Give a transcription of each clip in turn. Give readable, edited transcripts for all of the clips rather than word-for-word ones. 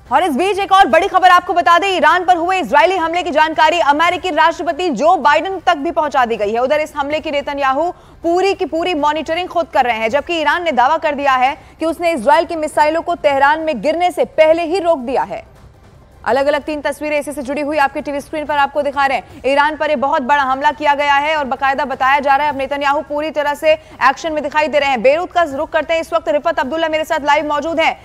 और इस बीच एक और बड़ी खबर आपको बता दें, ईरान पर हुए इजरायली हमले की जानकारी अमेरिकी राष्ट्रपति जो बाइडेन तक भी पहुंचा दी गई है। उधर इस हमले की नेतन्याहू पूरी की पूरी मॉनिटरिंग खुद कर रहे हैं, जबकि ईरान ने दावा कर दिया है कि उसने इजरायल की मिसाइलों को तेहरान में गिरने से पहले ही रोक दिया है। अलग अलग 3 तस्वीरें इसी से जुड़ी हुई आपके टीवी स्क्रीन पर आपको दिखा रहे हैं। ईरान पर एक बहुत बड़ा हमला किया गया है और बाकायदा बताया जा रहा है अब नेतन्याहू पूरी तरह से एक्शन में दिखाई दे रहे हैं। बेरूत का रुख करते हैं, इस वक्त रिफत अब्दुल्ला मेरे साथ लाइव मौजूद हैं।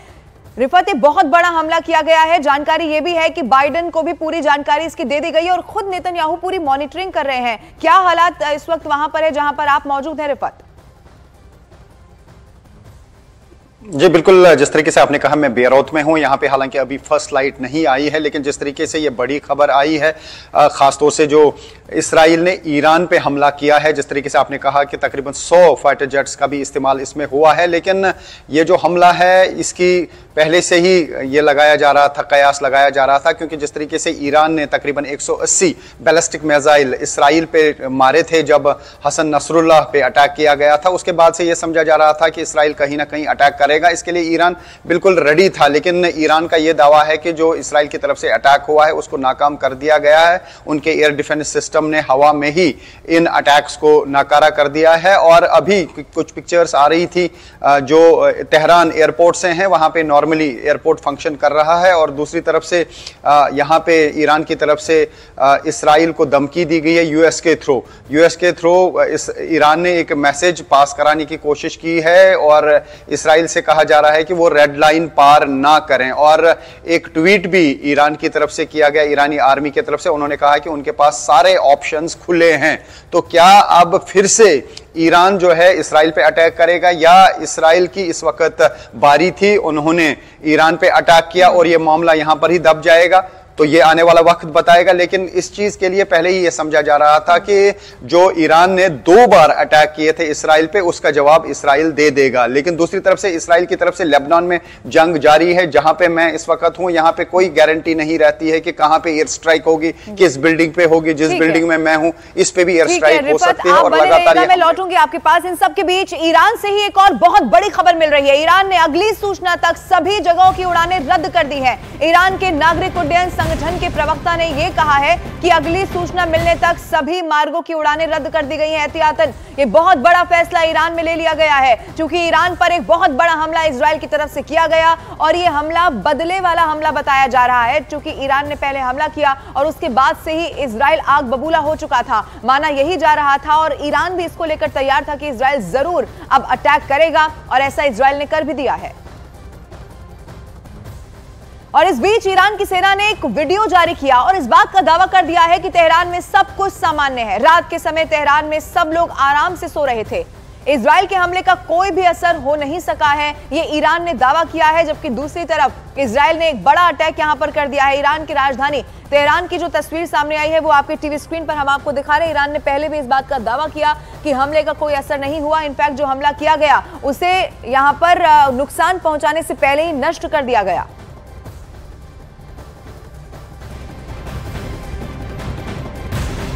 रिफत, एक बहुत बड़ा हमला किया गया है, जानकारी यह भी है कि बाइडेन को भी पूरी जानकारी इसकी दे दी गई है और खुद नेतन्याहू पूरी मॉनिटरिंग कर रहे हैं। क्या हालात इस वक्त वहां पर है जहां पर आप मौजूद हैं रिफत? जी बिल्कुल, जिस तरीके से आपने कहा मैं बेरूत में हूं, यहाँ पे हालांकि अभी फर्स्ट लाइट नहीं आई है, लेकिन जिस तरीके से ये बड़ी खबर आई है खासतौर से जो इसराइल ने ईरान पे हमला किया है, जिस तरीके से आपने कहा कि तकरीबन 100 फाइटर जेट्स का भी इस्तेमाल इसमें हुआ है, लेकिन ये जो हमला है इसकी पहले से ही ये लगाया जा रहा था, कयास लगाया जा रहा था, क्योंकि जिस तरीके से ईरान ने तकरीबन 180 बैलिस्टिक मिसाइल इसराइल पे मारे थे जब हसन नसरुल्लाह पे अटैक किया गया था, उसके बाद से ये समझा जा रहा था कि इसराइल कहीं ना कहीं अटैक करेगा। इसके लिए ईरान बिल्कुल रेडी था, लेकिन ईरान का यह दावा है कि जो इसराइल की तरफ से अटैक हुआ है उसको नाकाम कर दिया गया है। उनके एयर डिफेंस सिस्टम ने हवा में ही इन अटैक्स को नाकारा कर दिया है। और अभी कुछ पिक्चर्स आ रही थी जो तेहरान एयरपोर्ट से हैं, वहां पे नॉर्मली एयरपोर्ट फंक्शन कर रहा है और दूसरी तरफ से यहां पे ईरान की तरफ से इसराइल को धमकी दी गई है यूएस के थ्रू ईरान ने एक मैसेज पास कराने की कोशिश की है और इसराइल से कहा जा रहा है कि वो रेड लाइन पार ना करें। और एक ट्वीट भी ईरान की तरफ से किया गया, ईरानी आर्मी की तरफ से, उन्होंने कहा कि उनके पास सारे ऑप्शंस खुले हैं। तो क्या अब फिर से ईरान जो है इसराइल पे अटैक करेगा या इसराइल की इस वक्त बारी थी, उन्होंने ईरान पे अटैक किया और ये मामला यहां पर ही दब जाएगा? तो ये आने वाला वक्त बताएगा। लेकिन इस चीज के लिए पहले ही ये समझा जा रहा था कि जो ईरान ने 2 बार अटैक किए थे इसराइल पे, उसका जवाब इसराइल दे देगा। लेकिन दूसरी तरफ से इसराइल की तरफ से लेबनान में जंग जारी है, जहां पे मैं इस वक्त हूं, यहां पे कोई गारंटी नहीं रहती है कि कहां पे एयर स्ट्राइक होगी, किस बिल्डिंग पे होगी। जिस बिल्डिंग में मैं हूं इस पे भी एयर स्ट्राइक हो सकती है। और लगातार मैं लौटूंगी आपके पास। इन सब के बीच ईरान से ही एक और बहुत बड़ी खबर मिल रही है। ईरान ने अगली सूचना तक सभी जगहों की उड़ानें रद्द कर दी है। ईरान के नागरिक उड्डयन संगठन के प्रवक्ता ने यह कहा है कि अगली सूचना मिलने तक सभी मार्गों की उड़ानें रद्द कर दी गई हैं एहतियातन। यह बहुत बड़ा फैसला ईरान में ले लिया गया है, क्योंकि ईरान पर एक बहुत बड़ा हमला इजराइल की तरफ से किया गया और यह हमला बदले वाला हमला बताया जा रहा है, क्योंकि ईरान ने पहले हमला किया और उसके बाद से ही इजराइल आग बबूला हो चुका था। माना यही जा रहा था और ईरान भी इसको लेकर तैयार था कि इजराइल जरूर अब अटैक करेगा और ऐसा इजराइल ने कर भी दिया है। और इस बीच ईरान की सेना ने एक वीडियो जारी किया और इस बात का दावा कर दिया है कि तेहरान में सब कुछ सामान्य है। रात के समय तेहरान में सब लोग आराम से सो रहे थे। इजराइल के हमले का कोई भी असर हो नहीं सका है, ये ईरान ने दावा किया है। जबकि दूसरी तरफ इजराइल ने एक बड़ा अटैक यहां पर कर दिया है। ईरान की राजधानी तेहरान की जो तस्वीर सामने आई है वो आपके टीवी स्क्रीन पर हम आपको दिखा रहे हैं। ईरान ने पहले भी इस बात का दावा किया कि हमले का कोई असर नहीं हुआ। इनफैक्ट जो हमला किया गया उसे यहां पर नुकसान पहुंचाने से पहले ही नष्ट कर दिया गया।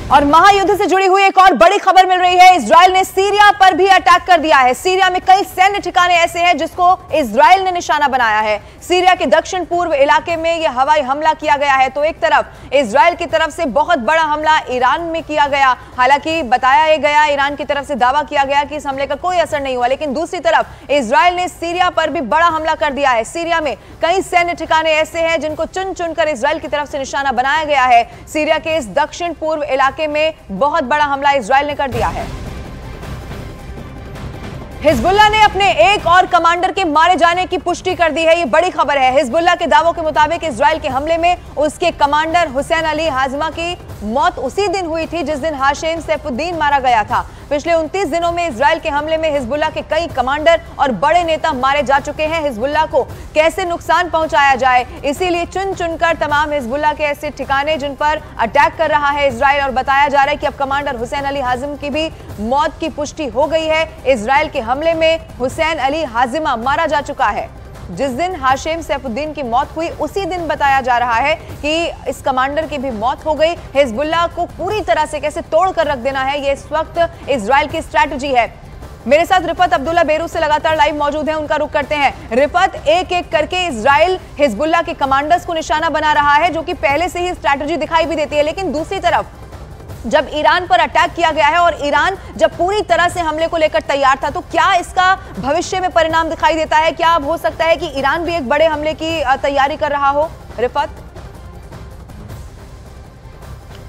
और महायुद्ध से जुड़ी हुई एक और बड़ी खबर मिल रही है। इजराइल ने सीरिया पर भी अटैक कर दिया है। सीरिया में कई सैन्य ठिकाने ऐसे हैं जिसको इजराइल ने निशाना बनाया है। सीरिया के दक्षिण पूर्व इलाके में यह हवाई हमला किया गया है। तो एक तरफ इजराइल की तरफ से बहुत बड़ा हमला ईरान में किया गया, हालांकि बताया गया, ईरान की तरफ से दावा किया गया कि इस हमले का कोई असर नहीं हुआ। लेकिन दूसरी तरफ इजराइल ने सीरिया पर भी बड़ा हमला कर दिया है। सीरिया में कई सैन्य ठिकाने ऐसे हैं जिनको चुन चुनकर इजराइल की तरफ से निशाना बनाया गया है। सीरिया के इस दक्षिण पूर्व इलाके में बहुत बड़ा हमला इजराइल ने कर दिया है। हिजबुल्लाह ने अपने एक और कमांडर के मारे जाने की पुष्टि कर दी है। यह बड़ी खबर है। हिजबुल्लाह के दावों के मुताबिक इजराइल के हमले में उसके कमांडर हुसैन अली हाजिमा की मौत उसी दिन हुई थी जिस दिन हाशिम सैफुद्दीन मारा गया था। पिछले 29 दिनों में इजराइल के हमले में हिजबुल्लाह के कई कमांडर और बड़े नेता मारे जा चुके हैं। हिजबुल्लाह को कैसे नुकसान पहुंचाया जाए, इसीलिए चुन चुनकर तमाम हिजबुल्लाह के ऐसे ठिकाने जिन पर अटैक कर रहा है इजराइल। और बताया जा रहा है कि अब कमांडर हुसैन अली हाजिम की भी मौत की पुष्टि हो गई है। इजराइल के हमले में हुसैन अली हाजिमा मारा जा चुका है। जिस दिन हाशिम सैफुद्दीन की मौत हुई उसी दिन बताया जा रहा है कि इस कमांडर की भी मौत हो गई। हिजबुल्लाह को पूरी तरह से कैसे तोड़ कर रख देना है, ये इस वक्त इजराइल की स्ट्रैटेजी है। मेरे साथ रिफत अब्दुल्ला बेरूत से लगातार लाइव मौजूद हैं, उनका रुख करते हैं। रिफत, एक एक करके इजराइल हिजबुल्लाह के कमांडर्स को निशाना बना रहा है, जो कि पहले से ही स्ट्रैटेजी दिखाई भी देती है, लेकिन दूसरी तरफ जब ईरान पर अटैक किया गया है और ईरान जब पूरी तरह से हमले को लेकर तैयार था, तो क्या इसका भविष्य में परिणाम दिखाई देता है? क्या अब हो सकता है कि ईरान भी एक बड़े हमले की तैयारी कर रहा हो? रिफत,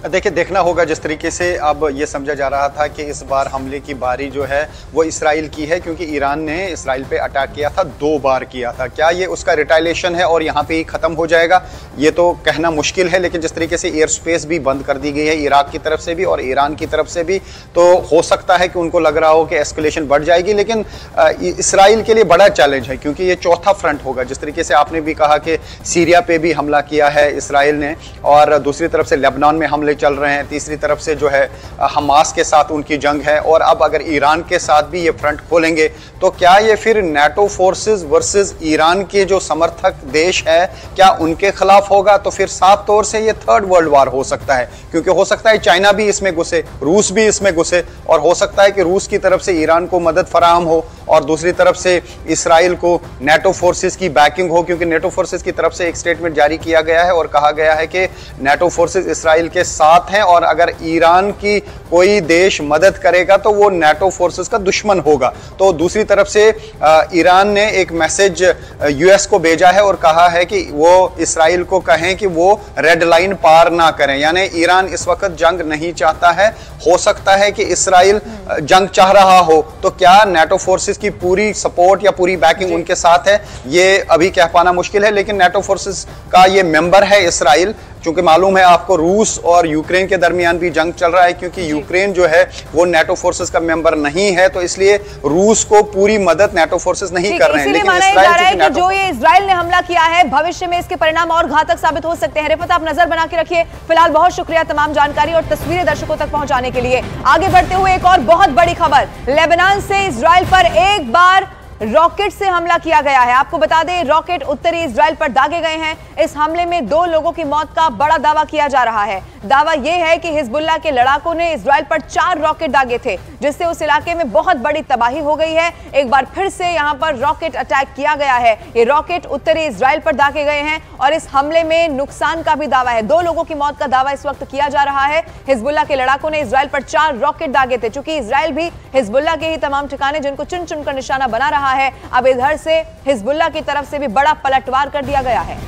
देखिए, देखना होगा। जिस तरीके से अब ये समझा जा रहा था कि इस बार हमले की बारी जो है वो इसराइल की है, क्योंकि ईरान ने इसराइल पे अटैक किया था, 2 बार किया था। क्या ये उसका रिटाइलेशन है और यहाँ पे ही ख़त्म हो जाएगा, ये तो कहना मुश्किल है। लेकिन जिस तरीके से एयर स्पेस भी बंद कर दी गई है इराक की तरफ से भी और ईरान की तरफ से भी, तो हो सकता है कि उनको लग रहा हो कि एस्केलेशन बढ़ जाएगी। लेकिन इसराइल के लिए बड़ा चैलेंज है, क्योंकि ये चौथा फ्रंट होगा। जिस तरीके से आपने भी कहा कि सीरिया पे भी हमला किया है इसराइल ने, और दूसरी तरफ से लेबनान में हमले चल रहे हैं, तीसरी तरफ से जो है हमास के साथ उनकी जंग है, और अब अगर ईरान के साथ भी ये फ्रंट खोलेंगे तो क्या ये फिर नाटो फोर्सेस वर्सेस ईरान के जो समर्थक देश है, क्या उनके खिलाफ होगा? तो फिर साफ तौर से ये थर्ड वर्ल्ड वार हो सकता है, क्योंकि हो सकता है चाइना भी इसमें घुसे, रूस भी इसमें घुसे, और हो सकता है कि रूस की तरफ से ईरान को मदद फराहम हो और दूसरी तरफ से इसराइल को नाटो फोर्सेस की बैकिंग हो, क्योंकि नाटो फोर्सेस की तरफ से एक स्टेटमेंट जारी किया गया है और कहा गया है कि नाटो फोर्सेस इसराइल के साथ हैं, और अगर ईरान की कोई देश मदद करेगा तो वो नाटो फोर्सेस का दुश्मन होगा। तो दूसरी तरफ से ईरान ने एक मैसेज यूएस को भेजा है और कहा है कि वो इसराइल को कहें कि वो रेड लाइन पार ना करें, यानी ईरान इस वक्त जंग नहीं चाहता है। हो सकता है कि इसराइल जंग चाह रहा हो, तो क्या नाटो फोर्सेस की पूरी सपोर्ट या पूरी बैकिंग उनके साथ है, ये अभी कह पाना मुश्किल है। लेकिन नाटो फोर्सेस का ये मेंबर है इसराइल, क्योंकि मालूम है आपको रूस और यूक्रेन के दरमियान भी जंग चल रहा है, क्योंकि यूक्रेन जो है वो नाटो फोर्सेस का मेंबर नहीं है, तो इसलिए रूस को पूरी मदद नाटो फोर्सेस नहीं कर रहे हैं। लेकिन इसराइल जो ये इजराइल ने हमला किया है, भविष्य में इसके परिणाम और घातक साबित हो सकते हैं। रिफत, आप नजर बना के रखिए। फिलहाल बहुत शुक्रिया तमाम जानकारी और तस्वीरें दर्शकों तक पहुंचाने के लिए। आगे बढ़ते हुए एक और बहुत बड़ी खबर, लेबनान से इजराइल पर एक बार रॉकेट से हमला किया गया है। आपको बता दें, रॉकेट उत्तरी इजराइल पर दागे गए हैं। इस हमले में 2 लोगों की मौत का बड़ा दावा किया जा रहा है। दावा यह है कि हिजबुल्लाह के लड़ाकों ने इजराइल पर 4 रॉकेट दागे थे, जिससे उस इलाके में बहुत बड़ी तबाही हो गई है। एक बार फिर से यहां पर रॉकेट अटैक किया गया है। ये रॉकेट उत्तरी इजराइल पर दागे गए हैं और इस हमले में नुकसान का भी दावा है। 2 लोगों की मौत का दावा इस वक्त किया जा रहा है। हिजबुल्लाह के लड़ाकों ने इजराइल पर 4 रॉकेट दागे थे। चूंकि इजराइल भी हिजबुल्लाह के ही तमाम ठिकाने जिनको चुन चुनकर निशाना बना रहा है, अब इधर से हिजबुल्लाह की तरफ से भी बड़ा पलटवार कर दिया गया है।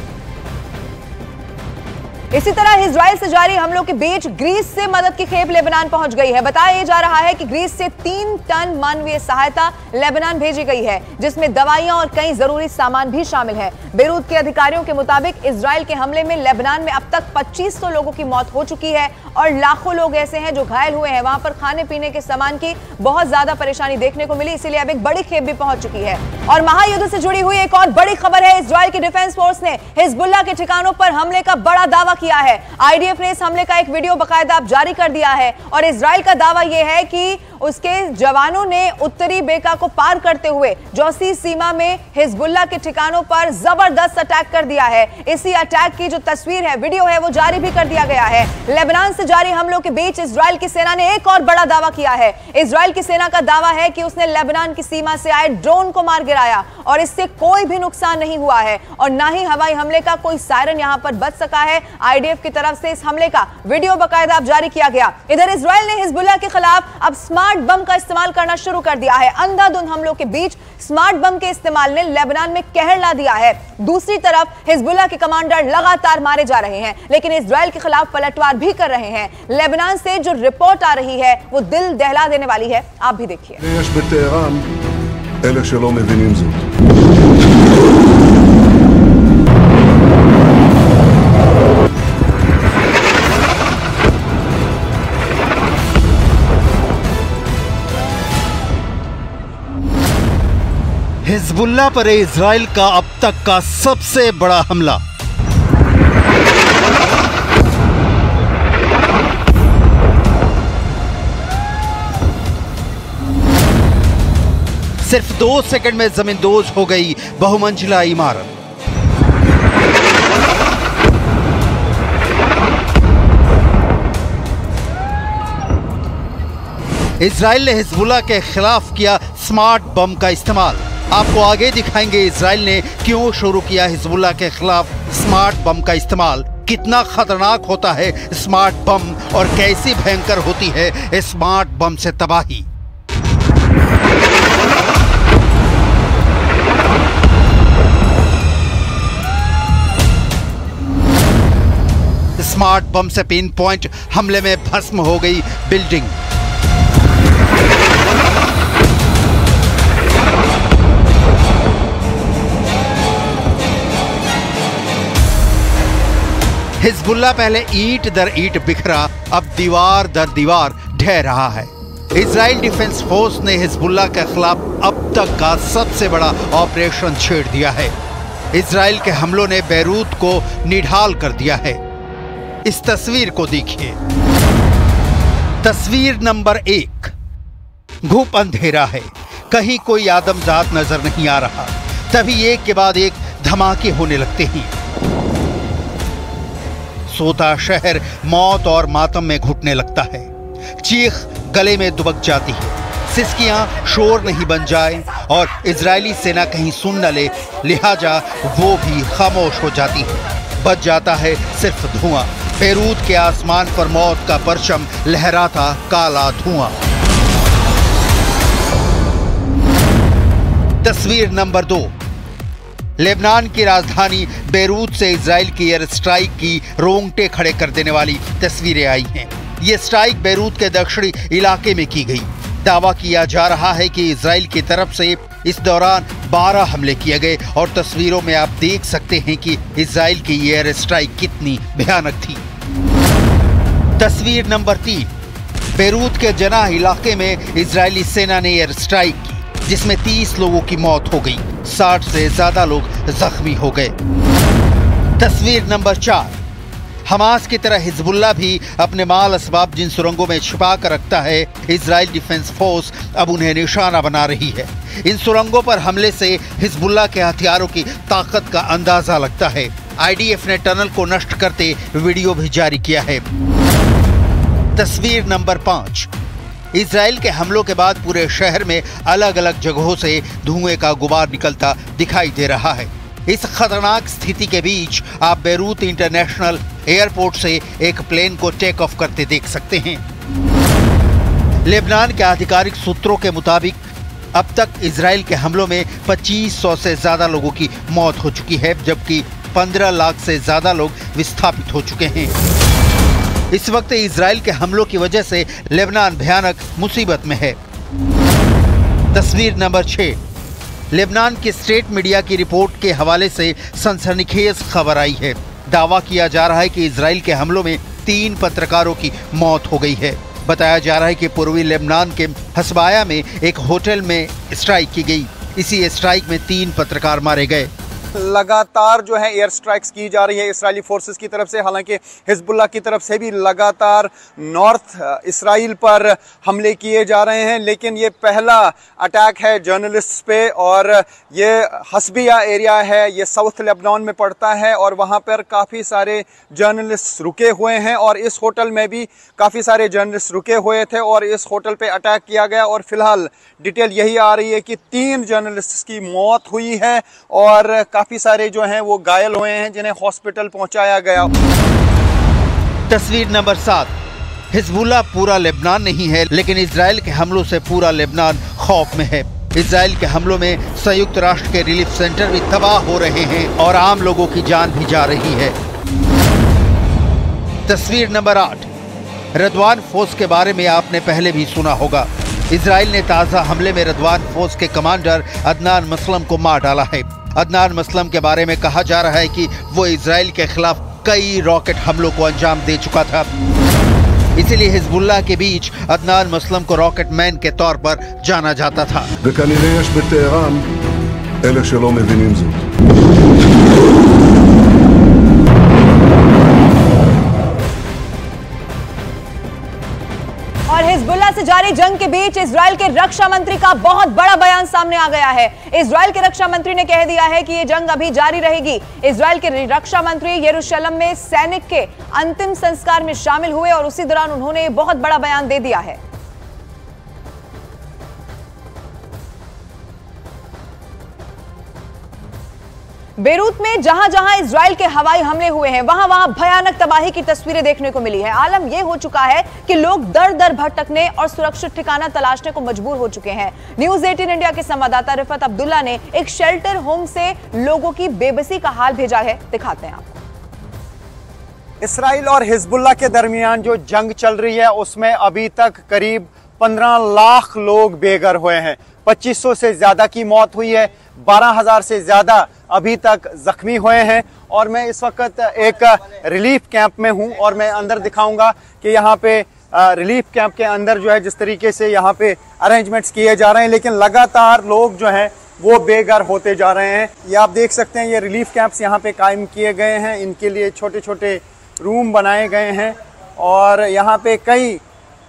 इसी तरह इजराइल से जारी हमलों के बीच ग्रीस से मदद की खेप लेबनान पहुंच गई है। बताया जा रहा है कि ग्रीस से 3 टन मानवीय सहायता लेबनान भेजी गई है, जिसमें दवाइयां और कई जरूरी सामान भी शामिल है। बेरूत के अधिकारियों के मुताबिक इजराइल के हमले में लेबनान में अब तक 2500 लोगों की मौत हो चुकी है और लाखों लोग ऐसे हैं जो घायल हुए हैं। वहां पर खाने पीने के सामान की बहुत ज्यादा परेशानी देखने को मिली, इसीलिए अब एक बड़ी खेप भी पहुंच चुकी है। और महायुद्ध से जुड़ी हुई एक और बड़ी खबर है, इजराइल की डिफेंस फोर्स ने हिजबुल्लाह के ठिकानों पर हमले का बड़ा दावा किया है। आईडीएफ ने इस हमले का एक वीडियो बाकायदा जारी कर दिया है और इजराइल का दावा यह है कि उसके जवानों ने उत्तरी बेका को पार करते हुए जौसी सीमा में हिजबुल्लाह के ठिकानों पर जबरदस्त अटैक कर दिया है। इसी अटैक की जो तस्वीर है, वीडियो है, वो जारी भी कर दिया गया है। लेबनान से जारी हमलों के बीच इजराइल की सेना ने एक और बड़ा दावा किया है। इजराइल की सेना का दावा है कि उसने लेबनान की सीमा से आए ड्रोन को मार गिराया और इससे कोई भी नुकसान नहीं हुआ है और ना ही हवाई हमले का कोई सायरन यहां पर बज सका है। आईडीएफ की तरफ से इस हमले का वीडियो बाकायदा जारी किया गया। इधर इजराइल ने हिजबुल्लाह के खिलाफ अब स्मार्ट बम का इस्तेमाल करना शुरू कर दिया है। अंधाधुंध हमलों के बीच स्मार्ट बम के इस्तेमाल ने लेबनान में कहर ला दिया है। दूसरी तरफ हिजबुल्लाह के कमांडर लगातार मारे जा रहे हैं, लेकिन इजराइल के खिलाफ पलटवार भी कर रहे हैं। लेबनान से जो रिपोर्ट आ रही है वो दिल दहला देने वाली है, आप भी देखिए। हिजबुल्लाह पर इजराइल का अब तक का सबसे बड़ा हमला। सिर्फ 2 सेकंड में जमींदोज हो गई बहुमंजिला इमारत। इजराइल ने हिजबुल्लाह के खिलाफ किया स्मार्ट बम का इस्तेमाल। आपको आगे दिखाएंगे इजराइल ने क्यों शुरू किया हिजबुल्लाह के खिलाफ स्मार्ट बम का इस्तेमाल, कितना खतरनाक होता है स्मार्ट बम और कैसी भयंकर होती है स्मार्ट बम से तबाही। स्मार्ट बम से पिन पॉइंट हमले में भस्म हो गई बिल्डिंग। हिजबुल्लाह पहले ईंट दर ईंट बिखरा, अब दीवार दर दीवार ढह रहा है। इजराइल डिफेंस फोर्स ने हिजबुल्लाह के खिलाफ अब तक का सबसे बड़ा ऑपरेशन छेड़ दिया है। इजराइल के हमलों ने बैरूत को निढाल कर दिया है। इस तस्वीर को देखिए। तस्वीर नंबर 1। घुप अंधेरा है, कहीं कोई आदमजात नजर नहीं आ रहा। तभी एक के बाद एक धमाके होने लगते हैं। सोता शहर मौत और मातम में घुटने लगता है। चीख गले में दुबक जाती है, सिसकियां शोर नहीं बन जाए और इजरायली सेना कहीं सुन न ले, लिहाजा वो भी खामोश हो जाती है। बच जाता है सिर्फ धुआं। बैरूत के आसमान पर मौत का परचम लहराता काला धुआं। तस्वीर नंबर 2। लेबनान की राजधानी बैरूत से इजराइल की एयर स्ट्राइक की रोंगटे खड़े कर देने वाली तस्वीरें आई हैं। ये स्ट्राइक बैरूत के दक्षिणी इलाके में की गई। दावा किया जा रहा है कि इजराइल की तरफ से इस दौरान 12 हमले किए गए और तस्वीरों में आप देख सकते हैं कि इजराइल की एयर स्ट्राइक कितनी भयानक थी। तस्वीर नंबर 3। बैरूत के जनाह इलाके में इजरायली सेना ने एयर स्ट्राइक की, जिसमें 30 लोगों की मौत हो गई, 60 से ज्यादा लोग जख्मी हो गए। तस्वीर नंबर 4। हमास की तरह हिजबुल्लाह भी अपने माल असबाब जिन सुरंगों में छिपा कर रखता है, इजराइल डिफेंस फोर्स अब उन्हें निशाना बना रही है। इन सुरंगों पर हमले से हिजबुल्लाह के हथियारों की ताकत का अंदाजा लगता है। आईडीएफ ने टनल को नष्ट करते वीडियो भी जारी किया है। तस्वीर नंबर 5। इजराइल के हमलों के बाद पूरे शहर में अलग अलग जगहों से धुएं का गुबार निकलता दिखाई दे रहा है। इस खतरनाक स्थिति के बीच आप बैरूत इंटरनेशनल एयरपोर्ट से एक प्लेन को टेक ऑफ करते देख सकते हैं। लेबनान के आधिकारिक सूत्रों के मुताबिक अब तक इजराइल के हमलों में 2500 से ज्यादा लोगों की मौत हो चुकी है, जबकि 15 लाख से ज्यादा लोग विस्थापित हो चुके हैं। इस वक्त इजराइल के हमलों की वजह से लेबनान भयानक मुसीबत में है। तस्वीर नंबर 6। लेबनान की स्टेट मीडिया की रिपोर्ट के हवाले से सनसनीखेज खबर आई है। दावा किया जा रहा है कि इजराइल के हमलों में 3 पत्रकारों की मौत हो गई है। बताया जा रहा है कि पूर्वी लेबनान के हसबाया में एक होटल में स्ट्राइक की गई। इसी स्ट्राइक में 3 पत्रकार मारे गए। लगातार जो है एयर स्ट्राइक्स की जा रही है इजरायली फोर्सेस की तरफ से। हालांकि हिजबुल्लाह की तरफ से भी लगातार नॉर्थ इसराइल पर हमले किए जा रहे हैं, लेकिन ये पहला अटैक है जर्नलिस्ट्स पे। और ये हसबिया एरिया है, ये साउथ लेबनान में पड़ता है और वहाँ पर काफ़ी सारे जर्नलिस्ट रुके हुए हैं और इस होटल में भी काफ़ी सारे जर्नलिस्ट रुके हुए थे और इस होटल पे अटैक किया गया। और फिलहाल डिटेल यही आ रही है कि 3 जर्नलिस्ट की मौत हुई है और काफी सारे जो हैं वो घायल हुए हैं, जिन्हें हॉस्पिटल पहुंचाया गया। तस्वीर नंबर 7। हिजबुल्लाह पूरा लेबनान नहीं है, लेकिन इजराइल के हमलों से पूरा लेबनान खौफ में है। इजराइल के हमलों में संयुक्त राष्ट्र के रिलीफ सेंटर भी तबाह हो रहे हैं और आम लोगों की जान भी जा रही है। तस्वीर नंबर 8। रदवान फोर्स के बारे में आपने पहले भी सुना होगा। इजराइल ने ताज़ा हमले में रदवान फोर्स के कमांडर अदनान मसलम को मार डाला है। अदनान मसलम के बारे में कहा जा रहा है कि वो इजराइल के खिलाफ कई रॉकेट हमलों को अंजाम दे चुका था। इसीलिए हिजबुल्लाह के बीच अदनान मसलम को रॉकेट मैन के तौर पर जाना जाता था। וכנראה יש בטהרן אלה שלא מבינים זאת. और हिजबुल्लाह से जारी जंग के बीच इजराइल के रक्षा मंत्री का बहुत बड़ा बयान सामने आ गया है। इजराइल के रक्षा मंत्री ने कह दिया है कि यह जंग अभी जारी रहेगी। इजराइल के रक्षा मंत्री यरूशलेम में सैनिक के अंतिम संस्कार में शामिल हुए और उसी दौरान उन्होंने बहुत बड़ा बयान दे दिया है। बेरूत में जहां जहां इजराइल के हवाई हमले हुए हैं वहां वहां भयानक तबाही की तस्वीरें देखने को मिली है। आलम यह हो चुका है कि लोग दर दर भटकने और सुरक्षित ठिकाना तलाशने को मजबूर हो चुके हैं। न्यूज़ 18 इंडिया के संवाददाता रिफत अब्दुल्ला ने एक शेल्टर होम से लोगों की बेबसी का हाल भेजा है, दिखाते हैं आपको। इसराइल और हिजबुल्लाह के दरमियान जो जंग चल रही है उसमें अभी तक करीब 15 लाख लोग बेघर हुए हैं। 2500 से ज्यादा की मौत हुई है, 12,000 से ज्यादा अभी तक जख्मी हुए हैं। और मैं इस वक्त एक रिलीफ कैंप में हूं और मैं अंदर दिखाऊंगा कि यहाँ पे रिलीफ कैंप के अंदर जो है जिस तरीके से यहाँ पे अरेंजमेंट्स किए जा रहे हैं, लेकिन लगातार लोग जो हैं वो बेघर होते जा रहे हैं। ये आप देख सकते हैं, ये रिलीफ कैंप्स यहाँ पे कायम किए गए हैं, इनके लिए छोटे छोटे रूम बनाए गए हैं और यहाँ पे कई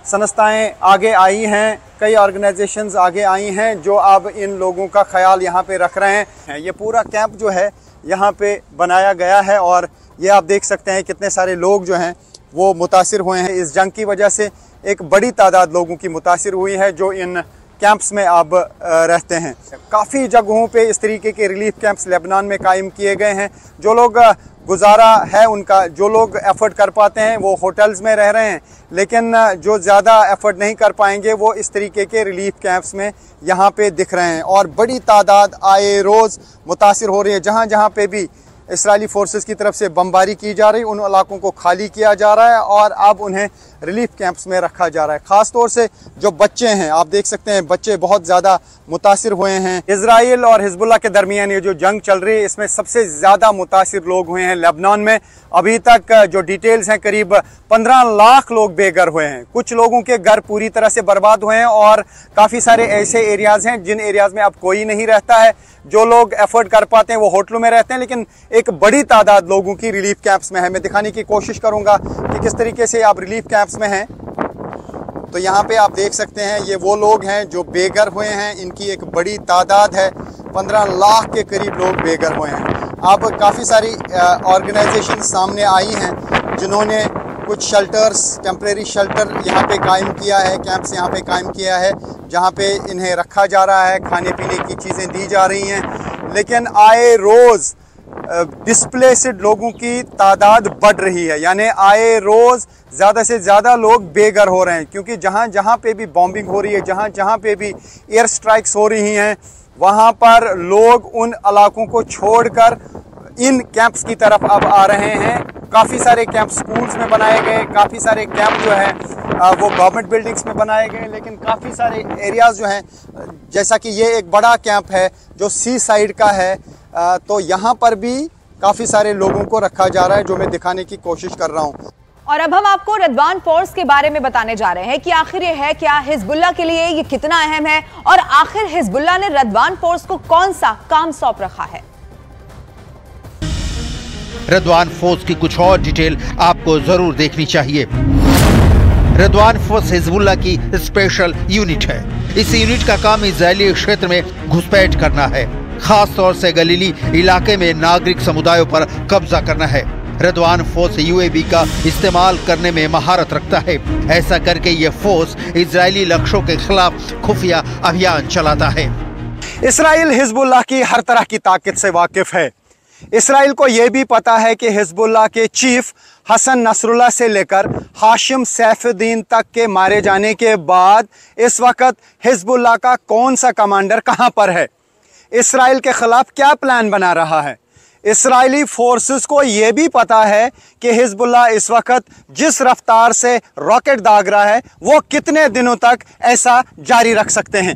संस्थाएं आगे आई हैं, कई ऑर्गेनाइजेशंस आगे आई हैं जो अब इन लोगों का ख्याल यहाँ पे रख रहे हैं। ये पूरा कैंप जो है यहाँ पे बनाया गया है और ये आप देख सकते हैं कितने सारे लोग जो हैं वो मुतासिर हुए हैं। इस जंग की वजह से एक बड़ी तादाद लोगों की मुतासिर हुई है जो इन कैंप्स में अब रहते हैं। काफ़ी जगहों पे इस तरीके के रिलीफ कैंप्स लेबनान में कायम किए गए हैं। जो लोग गुजारा है उनका, जो लोग एफर्ट कर पाते हैं वो होटल्स में रह रहे हैं, लेकिन जो ज़्यादा एफर्ट नहीं कर पाएंगे वो इस तरीके के रिलीफ कैंप्स में यहाँ पे दिख रहे हैं। और बड़ी तादाद आए रोज़ मुतासिर हो रही है। जहाँ जहाँ पे भी इसराइली फोर्सेस की तरफ से बमबारी की जा रही, उन इलाकों को खाली किया जा रहा है और अब उन्हें रिलीफ कैंप्स में रखा जा रहा है। ख़ास तौर से जो बच्चे हैं, आप देख सकते हैं बच्चे बहुत ज़्यादा मुतासिर हुए हैं। इसराइल और हिजबुल्लाह के दरमियान ये जो जंग चल रही है इसमें सबसे ज़्यादा मुतासिर लोग हुए हैं लेबनान में। अभी तक जो डिटेल्स हैं करीब 15 लाख लोग बेघर हुए हैं। कुछ लोगों के घर पूरी तरह से बर्बाद हुए हैं और काफ़ी सारे ऐसे एरियाज़ हैं जिन एरियाज़ में अब कोई नहीं रहता है। जो लोग एफर्ट कर पाते हैं वो होटलों में रहते हैं, लेकिन एक बड़ी तादाद लोगों की रिलीफ कैंप्स में है। मैं दिखाने की कोशिश करूंगा कि किस तरीके से आप रिलीफ कैंप्स में हैं। तो यहाँ पे आप देख सकते हैं ये वो लोग हैं जो बेघर हुए हैं, इनकी एक बड़ी तादाद है। 15 लाख के करीब लोग बेघर हुए हैं। अब काफ़ी सारी ऑर्गेनाइजेशन सामने आई हैं जिन्होंने कुछ शेल्टर्स, टेम्परेरी शेल्टर यहाँ पे कायम किया है, कैंप्स यहाँ पे कायम किया है जहाँ पे इन्हें रखा जा रहा है, खाने पीने की चीज़ें दी जा रही हैं। लेकिन आए रोज़ डिस्प्लेस्ड लोगों की तादाद बढ़ रही है, यानी आए रोज़ ज़्यादा से ज़्यादा लोग बेघर हो रहे हैं, क्योंकि जहाँ जहाँ पे भी बॉम्बिंग हो रही है, जहाँ जहाँ पे भी एयर स्ट्राइक्स हो रही हैं, वहाँ पर लोग उन इलाकों को छोड़कर इन कैंप्स की तरफ अब आ रहे हैं। काफ़ी सारे कैंप स्कूल्स में बनाए गए, काफ़ी सारे कैंप जो है वो गवर्नमेंट बिल्डिंग्स में बनाए गए, लेकिन काफ़ी सारे एरियाज़ जो हैं, जैसा कि ये एक बड़ा कैंप है जो सी साइड का है, तो यहाँ पर भी काफ़ी सारे लोगों को रखा जा रहा है, जो मैं दिखाने की कोशिश कर रहा हूँ। और अब हम आपको रदवान फोर्स के बारे में बताने जा रहे हैं कि आखिर ये है क्या, हिजबुल्लाह के लिए ये कितना अहम है और आखिर हिजबुल्लाह ने रदवान फोर्स को कौन सा काम सौंप रखा है। रदवान फोर्स की कुछ और डिटेल आपको जरूर देखनी चाहिए। रदवान फोर्स हिजबुल्लाह की स्पेशल यूनिट है। इस यूनिट का काम इजरायली क्षेत्र में घुसपैठ करना है, खास तौर से गलीली इलाके में नागरिक समुदायों पर कब्जा करना है। रदवान फोर्स यूएवी का इस्तेमाल करने में महारत रखता है। ऐसा करके ये फोर्स इजरायली लक्ष्यों के खिलाफ खुफिया अभियान चलाता है। इसराइल हिजबुल्लाह की हर तरह की ताकत से वाकिफ है। इसराइल को यह भी पता है कि हिजबुल्लाह के चीफ हसन नसरुल्लाह से लेकर हाशिम सैफुद्दीन तक के मारे जाने के बाद इस वक्त हिजबुल्लाह का कौन सा कमांडर कहां पर है, इसराइल के खिलाफ क्या प्लान बना रहा है। इसराइली फोर्सेस को यह भी पता है कि हिजबुल्लाह इस वक्त जिस रफ्तार से रॉकेट दाग रहा है वो कितने दिनों तक ऐसा जारी रख सकते हैं।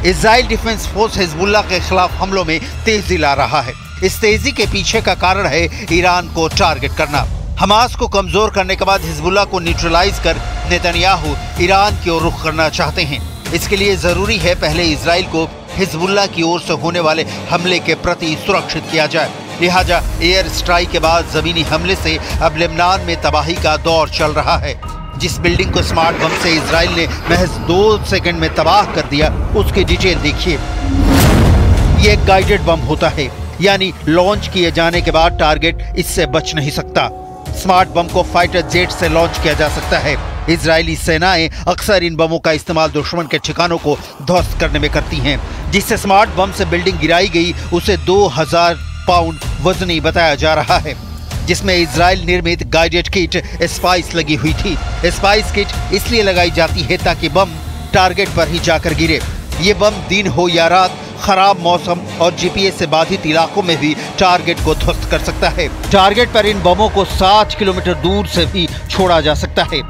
इजराइल डिफेंस फोर्स हिजबुल्लाह के खिलाफ हमलों में तेजी ला रहा है। इस तेजी के पीछे का कारण है ईरान को टारगेट करना। हमास को कमजोर करने के बाद हिजबुल्लाह को न्यूट्रलाइज कर नेतन्याहू ईरान की ओर रुख करना चाहते हैं। इसके लिए जरूरी है पहले इजराइल को हिजबुल्लाह की ओर से होने वाले हमले के प्रति सुरक्षित किया जाए। लिहाजा एयर स्ट्राइक के बाद जमीनी हमले से अब लेबनान में तबाही का दौर चल रहा है। जिस बिल्डिंग को स्मार्ट बम से इजराइल ने महज 2 सेकंड में तबाह कर दिया, उसकी डिटेल देखिए। ये एक गाइडेड बम होता है, यानी लॉन्च किए जाने के बाद टारगेट इससे बच नहीं सकता। स्मार्ट बम को फाइटर जेट से लॉन्च किया जा सकता है। इजरायली सेनाएं अक्सर इन बमों का इस्तेमाल दुश्मन के ठिकानों को ध्वस्त करने में करती हैं। जिससे स्मार्ट बम से बिल्डिंग गिराई गई उसे 2000 पाउंड वजनी बताया जा रहा है, जिसमें इजराइल निर्मित गाइडेड किट स्पाइस लगी हुई थी। स्पाइस किट इसलिए लगाई जाती है ताकि बम टारगेट पर ही जाकर गिरे। ये बम दिन हो या रात, खराब मौसम और जीपीएस से बाधित इलाकों में भी टारगेट को ध्वस्त कर सकता है। टारगेट पर इन बमों को 60 किलोमीटर दूर से भी छोड़ा जा सकता है।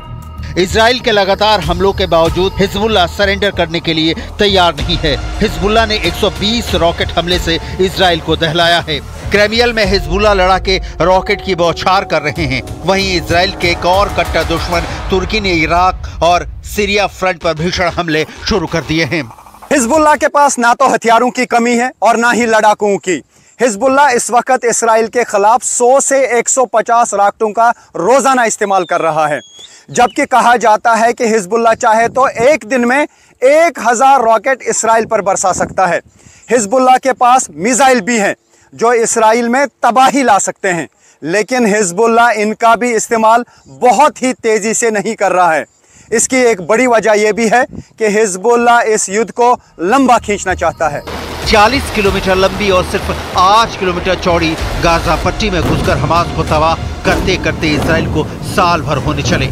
इजराइल के लगातार हमलों के बावजूद हिजबुल्लाह सरेंडर करने के लिए तैयार नहीं है। हिजबुल्लाह ने 120 रॉकेट हमले से इजराइल को दहलाया है। क्रेमियल में हिजबुल्लाह लड़ाके रॉकेट की बौछार कर रहे हैं। वहीं इजराइल के एक और कट्टर दुश्मन तुर्की ने इराक और सीरिया फ्रंट पर भीषण हमले शुरू कर दिए हैं। हिजबुल्लाह के पास ना तो हथियारों की कमी है और ना ही लड़ाकों की। हिजबुल्लाह इस वक्त इसराइल के खिलाफ 100 से 150 रॉकेटों का रोजाना इस्तेमाल कर रहा है, जबकि कहा जाता है कि हिजबुल्लाह चाहे तो एक दिन में 1000 रॉकेट इसराइल पर बरसा सकता है। हिजबुल्लाह के पास मिसाइल भी हैं जो इसराइल में तबाही ला सकते हैं, लेकिन हिजबुल्लाह इनका भी इस्तेमाल बहुत ही तेजी से नहीं कर रहा है। इसकी एक बड़ी वजह यह भी है कि हिजबुल्लाह इस युद्ध को लंबा खींचना चाहता है। 40 किलोमीटर लंबी और सिर्फ 8 किलोमीटर चौड़ी गाजा पट्टी में घुसकर हमास को तबाह करते करते इजराइल को साल भर होने चले,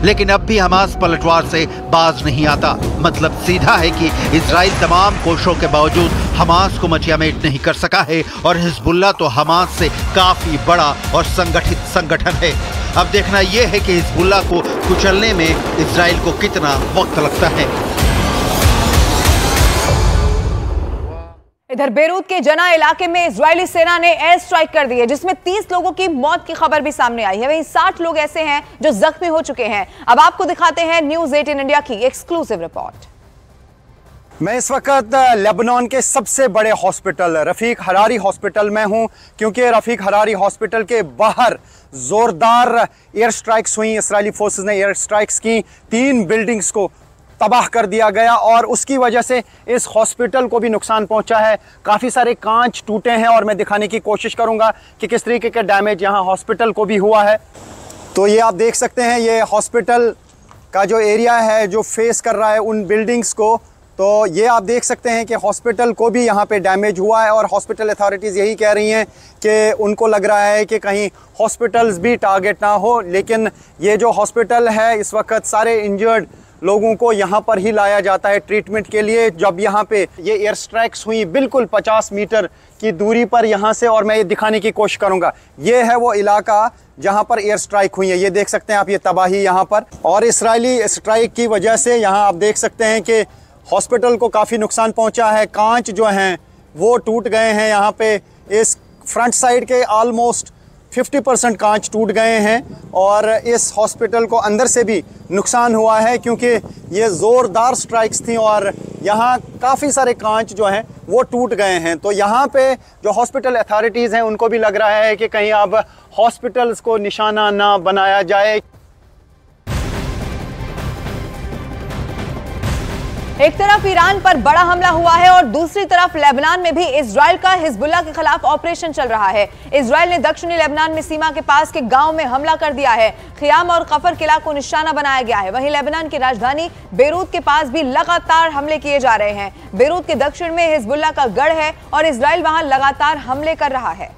लेकिन अब भी हमास पलटवार से बाज नहीं आता। मतलब सीधा है कि इजराइल तमाम कोशिशों के बावजूद हमास को मटियामेट नहीं कर सका है और हिजबुल्लाह तो हमास से काफी बड़ा और संगठित संगठन है। अब देखना यह है कि हिजबुल्लाह को कुचलने में इजराइल को कितना वक्त लगता है। इधर बेरूत के जना इलाके में इजरायली सेना ने एयर स्ट्राइक कर दी है, जिसमें 30 लोगों की मौत की खबर भी सामने आई है। वहीं 60 लोग ऐसे हैं जो जख्मी हो चुके हैं। अब आपको दिखाते हैं न्यूज़ 18 इंडिया की एक्सक्लूसिव रिपोर्ट। मैं इस वक्त लेबनान के सबसे बड़े हॉस्पिटल रफीक हरारी हॉस्पिटल में हूं, क्योंकि रफीक हरारी हॉस्पिटल के बाहर जोरदार एयर स्ट्राइक्स हुई। इसराइली फोर्सेस ने एयर स्ट्राइक्स की, 3 बिल्डिंग्स को तबाह कर दिया गया और उसकी वजह से इस हॉस्पिटल को भी नुकसान पहुंचा है। काफ़ी सारे कांच टूटे हैं और मैं दिखाने की कोशिश करूंगा कि किस तरीके का डैमेज यहां हॉस्पिटल को भी हुआ है। तो ये आप देख सकते हैं, ये हॉस्पिटल का जो एरिया है जो फेस कर रहा है उन बिल्डिंग्स को, तो ये आप देख सकते हैं कि हॉस्पिटल को भी यहाँ पे डैमेज हुआ है और हॉस्पिटल अथॉरिटीज़ यही कह रही हैं कि उनको लग रहा है कि कहीं हॉस्पिटल्स भी टारगेट ना हो। लेकिन ये जो हॉस्पिटल है इस वक्त सारे इंजर्ड लोगों को यहाँ पर ही लाया जाता है ट्रीटमेंट के लिए। जब यहाँ पे ये एयर स्ट्राइक्स हुई बिल्कुल 50 मीटर की दूरी पर यहाँ से, और मैं ये दिखाने की कोशिश करूँगा, ये है वो इलाका जहाँ पर एयर स्ट्राइक हुई है। ये देख सकते हैं आप, ये तबाही यहाँ पर, और इसराइली स्ट्राइक की वजह से यहाँ आप देख सकते हैं कि हॉस्पिटल को काफ़ी नुकसान पहुँचा है। कांच जो हैं वो टूट गए हैं। यहाँ पे इस फ्रंट साइड के ऑलमोस्ट 50% कांच टूट गए हैं और इस हॉस्पिटल को अंदर से भी नुकसान हुआ है, क्योंकि ये ज़ोरदार स्ट्राइक्स थी और यहाँ काफ़ी सारे कांच जो हैं वो टूट गए हैं। तो यहाँ पे जो हॉस्पिटल अथॉरिटीज़ हैं उनको भी लग रहा है कि कहीं अब हॉस्पिटल्स को निशाना ना बनाया जाए। एक तरफ ईरान पर बड़ा हमला हुआ है और दूसरी तरफ लेबनान में भी इजराइल का हिजबुल्लाह के खिलाफ ऑपरेशन चल रहा है। इजराइल ने दक्षिणी लेबनान में सीमा के पास के गांव में हमला कर दिया है। खियाम और कफर किला को निशाना बनाया गया है। वहीं लेबनान की राजधानी बेरूत के पास भी लगातार हमले किए जा रहे हैं। बेरूत के दक्षिण में हिजबुल्लाह का गढ़ है और इजराइल वहां लगातार हमले कर रहा है।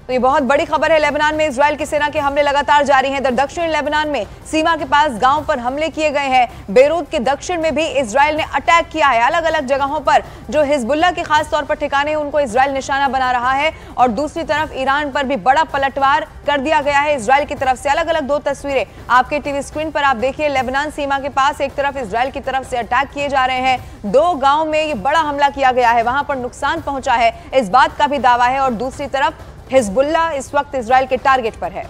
तो ये बहुत बड़ी खबर है। लेबनान में इजराइल की सेना के हमले लगातार जारी हैं। इधर दक्षिण लेबनान में सीमा के पास गांव पर हमले किए गए हैं। बेरूत के दक्षिण में भी इजराइल ने अटैक किया है। अलग अलग जगहों पर जो हिजबुल्लाह के खास तौर पर ठिकाने हैं उनको इजराइल निशाना बना रहा है और दूसरी तरफ ईरान पर भी बड़ा पलटवार कर दिया गया है इजराइल की तरफ से। अलग अलग 2 तस्वीरें आपके टीवी स्क्रीन पर आप देखिए। लेबनान सीमा के पास एक तरफ इजराइल की तरफ से अटैक किए जा रहे हैं। 2 गाँव में ये बड़ा हमला किया गया है, वहां पर नुकसान पहुंचा है, इस बात का भी दावा है, और दूसरी तरफ हिजबुल्लाह इस वक्त इजराइल के टारगेट पर है।